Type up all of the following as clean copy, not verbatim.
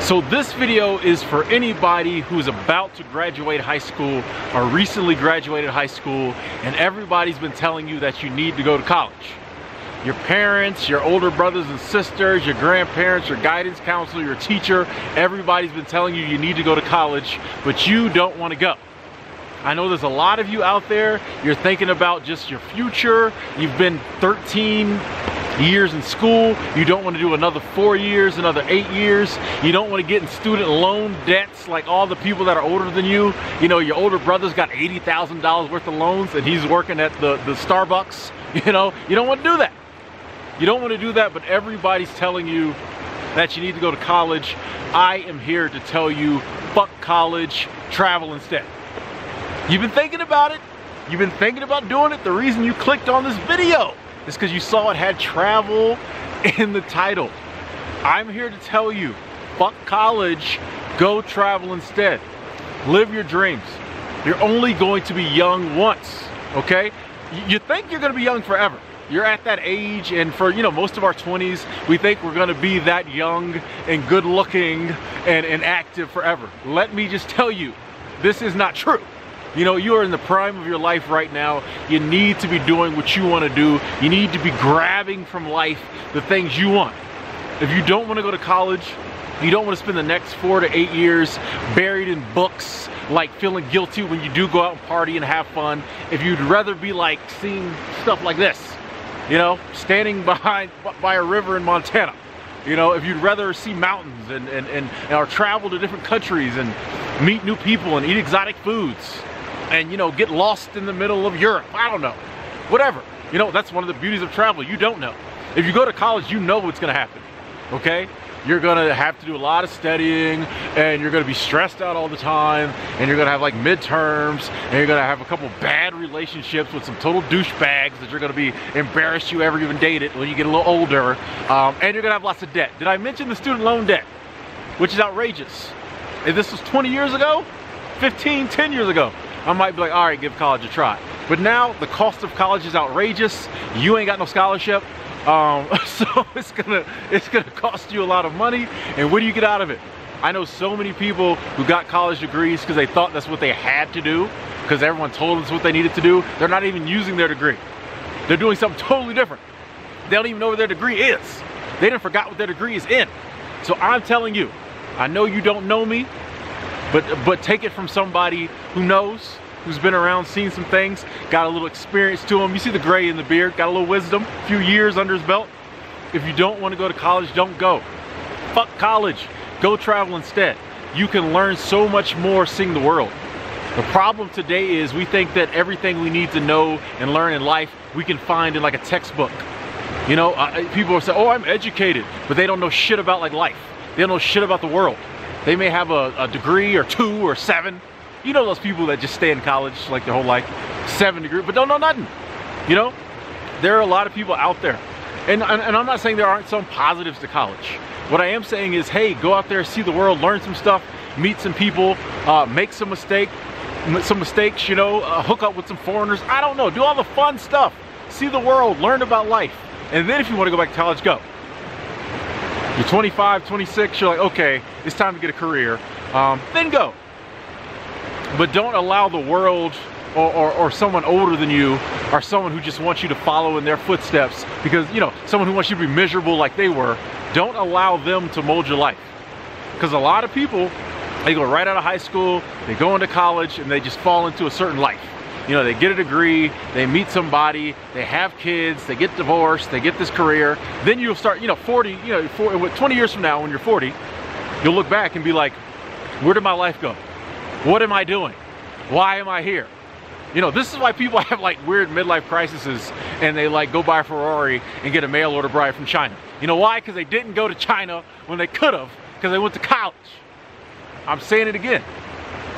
So this video is for anybody who's about to graduate high school or recently graduated high school, and everybody's been telling you that you need to go to college. Your parents, your older brothers and sisters, your grandparents, your guidance counselor, your teacher, everybody's been telling you need to go to college, but you don't want to go. I know there's a lot of you out there, you're thinking about just your future. You've been 13 years in school, you don't want to do another 4 years, another 8 years. You don't want to get in student loan debts like all the people that are older than you. You know, your older brother's got $80,000 worth of loans and he's working at the Starbucks. You know, you don't want to do that. You don't want to do that, but everybody's telling you that you need to go to college. I am here to tell you, fuck college, travel instead. You've been thinking about it. You've been thinking about doing it. The reason you clicked on this video is because you saw it had travel in the title. I'm here to tell you, fuck college, go travel instead. Live your dreams. You're only going to be young once, okay? You think you're gonna be young forever. You're at that age, and for, you know, most of our 20s, we think we're gonna be that young and good looking and active forever. Let me just tell you, this is not true. You know, you are in the prime of your life right now. You need to be doing what you want to do. You need to be grabbing from life the things you want. If you don't want to go to college, you don't want to spend the next 4 to 8 years buried in books, like feeling guilty when you do go out and party and have fun. If you'd rather be like seeing stuff like this, you know, standing by a river in Montana. You know, if you'd rather see mountains and or travel to different countries and meet new people and eat exotic foods, and, you know, get lost in the middle of Europe. I don't know. Whatever. You know, that's one of the beauties of travel. You don't know. If you go to college, you know what's going to happen. Okay? You're going to have to do a lot of studying, and you're going to be stressed out all the time, and you're going to have like midterms, and you're going to have a couple bad relationships with some total douchebags that you're going to be embarrassed you ever even dated when you get a little older, and you're going to have lots of debt. Did I mention the student loan debt? Which is outrageous. If this was 20 years ago, 15, 10 years ago, I might be like, all right, give college a try. But now the cost of college is outrageous. You ain't got no scholarship, so it's gonna cost you a lot of money. And what do you get out of it? I know so many people who got college degrees because they thought that's what they had to do, because everyone told them that's what they needed to do. They're not even using their degree. They're doing something totally different. They don't even know what their degree is. They done forgot what their degree is in. So I'm telling you, I know you don't know me, but take it from somebody who knows, who's been around, seen some things, got a little experience to him. You see the gray in the beard, got a little wisdom, a few years under his belt. If you don't want to go to college, don't go. Fuck college, go travel instead. You can learn so much more seeing the world. The problem today is we think that everything we need to know and learn in life, we can find in like a textbook. You know, people will say, oh, I'm educated, but they don't know shit about like life. They don't know shit about the world. They may have a degree or 2 or 7. You know those people that just stay in college like their whole life, 7 degrees, but don't know nothing. You know, there are a lot of people out there. And I'm not saying there aren't some positives to college. What I am saying is, hey, go out there, see the world, learn some stuff, meet some people, make some mistakes, you know, hook up with some foreigners. I don't know, do all the fun stuff. See the world, learn about life. And then if you want to go back to college, go. You're 25, 26, you're like, okay, it's time to get a career, then go. But don't allow the world or someone older than you, or someone who just wants you to follow in their footsteps, because, you know, someone who wants you to be miserable like they were, don't allow them to mold your life. Because a lot of people, they go right out of high school, they go into college, and they just fall into a certain life. You know, they get a degree, they meet somebody, they have kids, they get divorced, they get this career. Then you'll start, you know, 20 years from now, when you're 40, you'll look back and be like, where did my life go? What am I doing? Why am I here? You know, this is why people have like weird midlife crises, and they like go buy a Ferrari and get a mail order bride from China. You know why? Because they didn't go to China when they could have, because they went to college. I'm saying it again.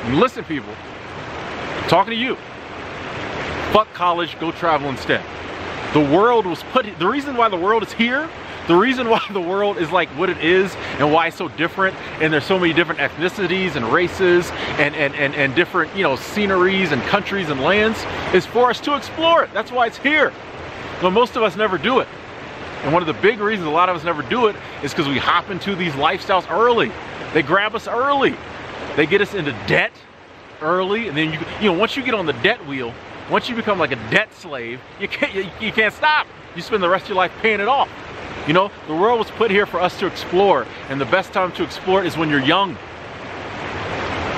And listen, people, I'm talking to you. Fuck college, go travel instead. The world was the reason why the world is here, the reason why the world is like what it is and why it's so different, and there's so many different ethnicities and races and different, you know, sceneries and countries and lands, is for us to explore it. That's why it's here. But most of us never do it. And one of the big reasons a lot of us never do it is because we hop into these lifestyles early. They grab us early. They get us into debt early, and then you know, once you get on the debt wheel, once you become like a debt slave, you can't stop. You spend the rest of your life paying it off. You know, the world was put here for us to explore, and the best time to explore it is when you're young.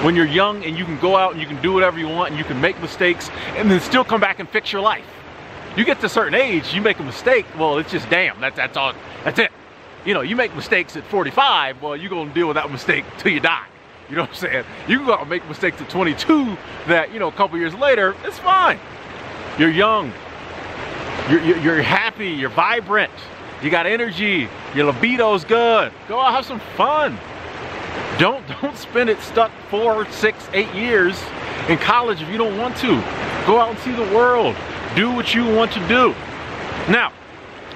When you're young and you can go out and you can do whatever you want and you can make mistakes and then still come back and fix your life. You get to a certain age, you make a mistake, well, it's just damn, that's all, that's it. You know, you make mistakes at 45, well, you're gonna deal with that mistake till you die. You know what I'm saying? You can go out and make mistakes at 22 that, you know, a couple years later, it's fine. You're young, you're happy, you're vibrant, you got energy, your libido's good. Go out, have some fun. Don't spend it stuck 4, 6, 8 years in college if you don't want to. Go out and see the world. Do what you want to do. Now,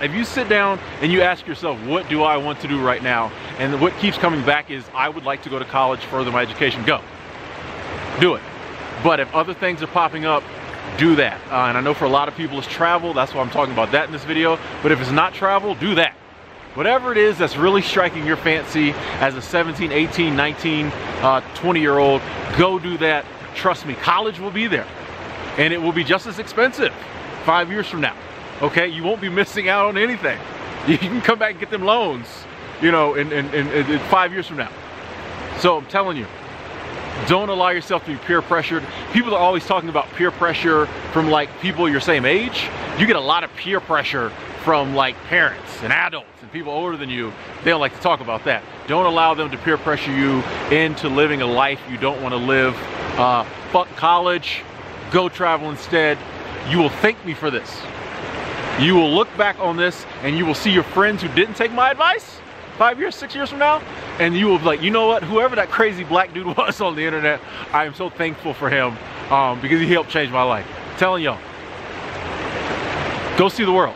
if you sit down and you ask yourself, what do I want to do right now? And what keeps coming back is, I would like to go to college, further my education. Go. Do it. But if other things are popping up, do that. And I know for a lot of people it's travel. That's why I'm talking about that in this video. But if it's not travel, do that. Whatever it is that's really striking your fancy as a 17, 18, 19, 20-year-old, go do that. Trust me, college will be there. And it will be just as expensive 5 years from now. Okay, you won't be missing out on anything. You can come back and get them loans, you know, in 5 years from now. So I'm telling you, don't allow yourself to be peer pressured. People are always talking about peer pressure from like people your same age. You get a lot of peer pressure from like parents and adults and people older than you. They don't like to talk about that. Don't allow them to peer pressure you into living a life you don't want to live. Fuck college, go travel instead. You will thank me for this. You will look back on this and you will see your friends who didn't take my advice 5 years, 6 years from now, and you will be like, you know what, whoever that crazy black dude was on the internet, I am so thankful for him because he helped change my life. I'm telling y'all, go see the world.